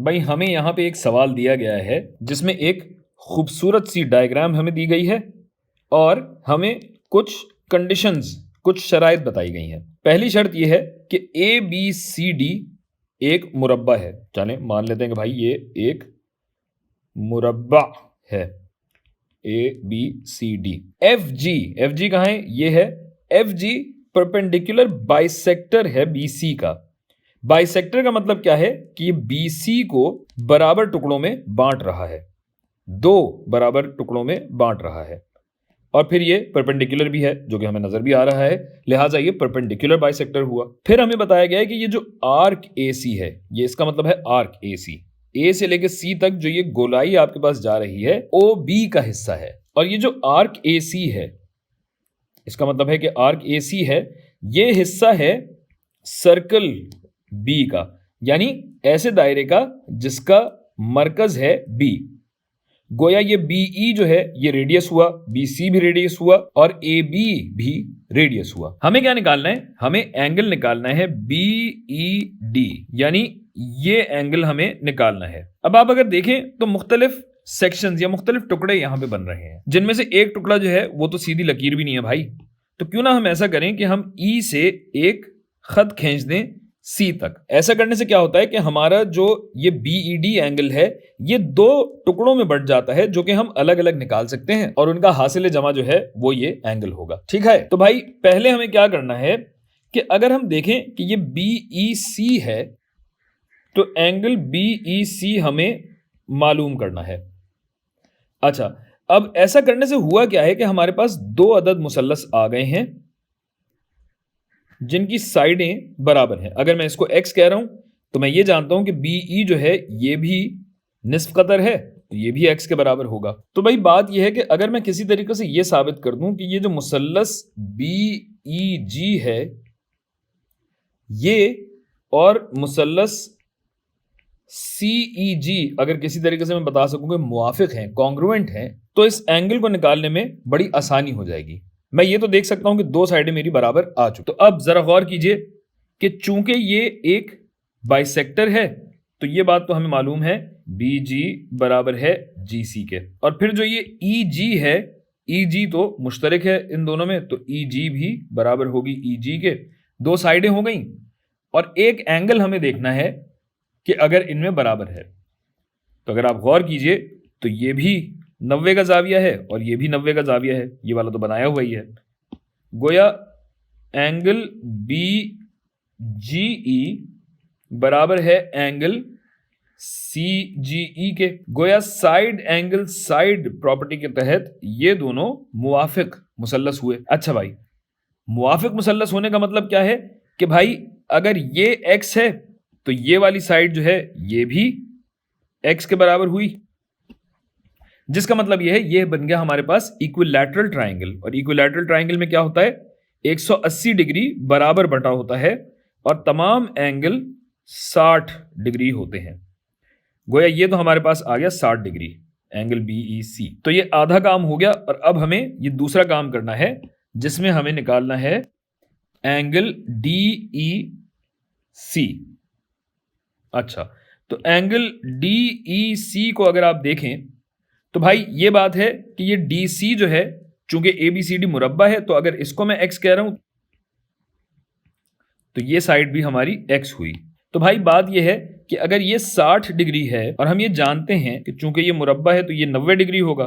भाई हमें यहाँ पे एक सवाल दिया गया है जिसमें एक खूबसूरत सी डायग्राम हमें दी गई है और हमें कुछ कंडीशंस, कुछ शराइत बताई गई हैं। पहली शर्त यह है कि ए बी सी डी एक मुरब्बा है। चलें मान लेते हैं कि भाई ये एक मुरब्बा है, A B C D. F G कहाँ है? ये है एफ जी परपेंडिकुलर बाइसेक्टर है बी सी का। बाइसेक्टर का मतलब क्या है कि ये BC को बराबर टुकड़ों में बांट रहा है, दो बराबर टुकड़ों में बांट रहा है, और फिर ये परपेंडिकुलर भी है जो कि हमें नजर भी आ रहा है, लिहाजा ये परपेंडिकुलर बाइसेक्टर हुआ। फिर हमें बताया गया है कि ये जो आर्क AC है, ये इसका मतलब है आर्क AC, A से लेकर C तक जो ये गोलाई आपके पास जा रही है OB का हिस्सा है, और ये जो आर्क AC है इसका मतलब है कि आर्क AC है, ये हिस्सा है सर्कल B का, यानी ऐसे दायरे का जिसका मरकज है B। गोया ये BE जो है ये रेडियस हुआ, BC भी रेडियस हुआ और AB भी रेडियस हुआ। हमें क्या निकालना है? हमें एंगल निकालना है BED, यानी ये एंगल हमें निकालना है। अब आप अगर देखें तो मुख्तलिफ सेक्शंस या मुख्तलिफ टुकड़े यहां पे बन रहे हैं, जिनमें से एक टुकड़ा जो है वो तो सीधी लकीर भी नहीं है भाई। तो क्यों ना हम ऐसा करें कि हम E से एक खत खींच दें C तक। ऐसा करने से क्या होता है कि हमारा जो ये BED एंगल है ये दो टुकड़ों में बढ़ जाता है, जो कि हम अलग अलग निकाल सकते हैं, और उनका हासिल जमा जो है वो ये एंगल होगा। ठीक है, तो भाई पहले हमें क्या करना है कि अगर हम देखें कि ये BEC है तो एंगल BEC हमें मालूम करना है। अच्छा, अब ऐसा करने से हुआ क्या है कि हमारे पास दो अदद मुसल्लस आ गए हैं जिनकी साइडें बराबर हैं। अगर मैं इसको x कह रहा हूं तो मैं ये जानता हूं कि BE जो है ये भी निस्फ कतर है, तो ये भी x के बराबर होगा। तो भाई बात यह है कि अगर मैं किसी तरीके से ये साबित कर दूं कि ये जो मुसल्लस BEG है ये और मुसल्लस CEG अगर किसी तरीके से मैं बता सकूं कि मुवाफिक हैं, कॉन्ग्रुएंट हैं, तो इस एंगल को निकालने में बड़ी आसानी हो जाएगी। मैं ये तो देख सकता हूं कि दो साइडें मेरी बराबर आ चुकी। तो अब जरा गौर कीजिए कि चूंकि ये एक बाइसेक्टर है तो ये बात तो हमें मालूम है BG बराबर है GC के, और फिर जो ये EG है, EG तो मुश्तरक है इन दोनों में, तो EG भी बराबर होगी EG के। दो साइडें हो गई, और एक एंगल हमें देखना है कि अगर इनमें बराबर है। तो अगर आप गौर कीजिए तो ये भी 90 का जाविया है और ये भी 90 का जाविया है, ये वाला तो बनाया हुआ ही है। गोया एंगल BGE बराबर है एंगल CGE के। गोया साइड एंगल साइड प्रॉपर्टी के तहत ये दोनों मुवाफिक मुसल्लस हुए। अच्छा भाई, मुवाफिक मुसल्लस होने का मतलब क्या है कि भाई अगर ये x है तो ये वाली साइड जो है ये भी x के बराबर हुई, जिसका मतलब ये है ये बन गया हमारे पास इक्विलैटरल ट्राइंगल। और इक्विलैटरल ट्राइंगल में क्या होता है? 180 डिग्री बराबर बटा होता है और तमाम एंगल 60 डिग्री होते हैं। गोया ये तो हमारे पास आ गया 60 डिग्री एंगल BEC। तो ये आधा काम हो गया, और अब हमें ये दूसरा काम करना है जिसमें हमें निकालना है एंगल DEC। अच्छा, तो एंगल DEC को अगर आप देखें तो भाई ये बात है कि ये DC जो है, चूंकि ABCD मुरब्बा है, तो अगर इसको मैं x कह रहा हूं तो ये साइड भी हमारी x हुई। तो भाई बात ये है कि अगर ये 60 डिग्री है और हम ये जानते हैं कि चूंकि ये मुरब्बा है तो ये 90 डिग्री होगा,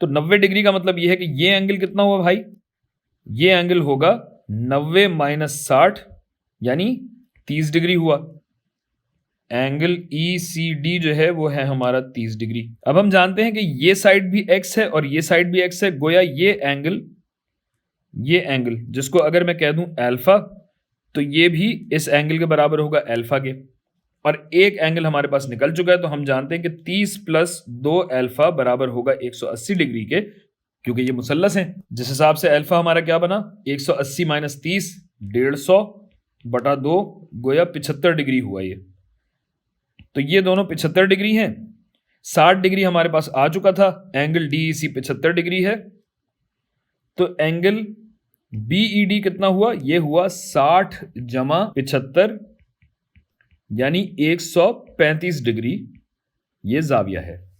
तो 90 डिग्री का मतलब ये है कि ये एंगल कितना हुआ भाई? ये एंगल होगा 90 माइनस 60 यानी 30 डिग्री हुआ। एंगल ECD जो है वो है हमारा 30 डिग्री। अब हम जानते हैं कि ये साइड भी x है और ये साइड भी x है। गोया ये एंगल जिसको अगर मैं कह दूं अल्फा, तो ये भी इस एंगल के बराबर होगा अल्फा के, और एक एंगल हमारे पास निकल चुका है। तो हम जानते हैं कि 30 प्लस 2 अल्फा बराबर होगा 180 डिग्री के, क्योंकि ये मुसल्लस है। जिस हिसाब से अल्फा हमारा क्या बना, 180 माइनस 30 150 बटा 2, गोया 75 डिग्री हुआ ये। तो ये दोनों 75 डिग्री हैं। 60 डिग्री हमारे पास आ चुका था, एंगल DEC 75 डिग्री है, तो एंगल BED कितना हुआ? ये हुआ 60 जमा 75 यानी 135 डिग्री ये जाविया है।